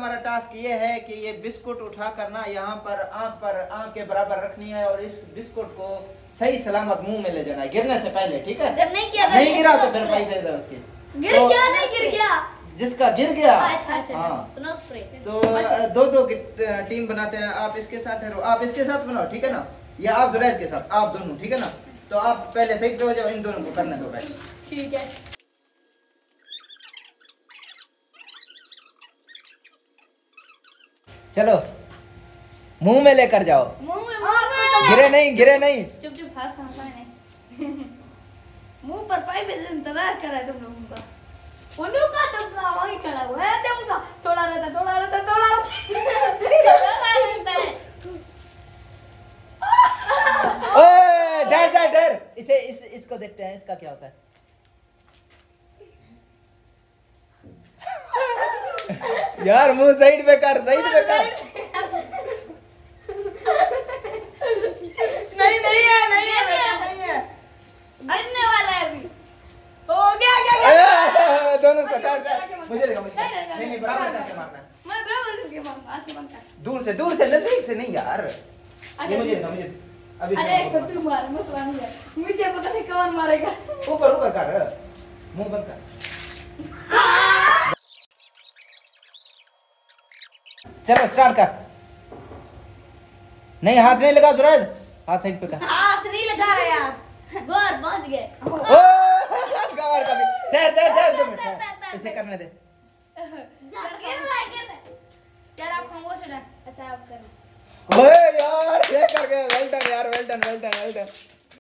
हमारा टास्क ये है कि ये बिस्कुट उठा कर ना यहाँ पर आंख के बराबर रखनी है और इस बिस्कुट को सही सलामत मुंह में ले जाना है गिरने से पहले, ठीक है? अगर नहीं किया नहीं गिरा तो फिर भाई फायदा उसकी। गिर गया नहीं गिर गया, जिसका गिर गया। अच्छा हाँ। सुनो स्प्रे। तो दो की टीम बनाते हैं। आप इसके साथ ठहरो, आप इसके साथ बनाओ, ठीक है ना? या आप जुरैज के साथ, आप दोनों, ठीक है ना? तो आप पहले साइड पे हो जाओ, इन दोनों को करने दो पहले। ठीक है। चलो मुंह में लेकर जाओ। मुंह में गिरे नहीं। चुप हंसाने मुंह पर पाइप इंतजार कर रहा है तुम लोगों का। उन्हों का तुमका वही खड़ा हुआ है, तुमका थोड़ा रहता है। ओए डर इसको देखते हैं, इसका क्या होता है। यार मुंह साइड पे कर। नहीं है गिरने वाला है अभी। हो गया दोनों को मुझे देखो नहीं बराबर करके मारना। मैं बराबर करके मारूंगा, आंखें बंद कर। दूर से नजदीक से नहीं यार। ये मुझे अभी अरे तू मार, मसला नहीं है, मुझे पता नहीं कौन मारेगा। ऊपर कर, मुंह बंद कर। चलो स्टार्ट कर। नहीं हाथ नहीं लगा जुरैज, हाथ साइड पे कर। हाथ नहीं लगा रहा यार, गोर पहुंच गए। गौर का भी ठहर 2 मिनट इसे करने दे। यार आप खामोश हो जाए। अच्छा आप कर। ओए यार ये कर गए। वेल डन यार, वेल डन।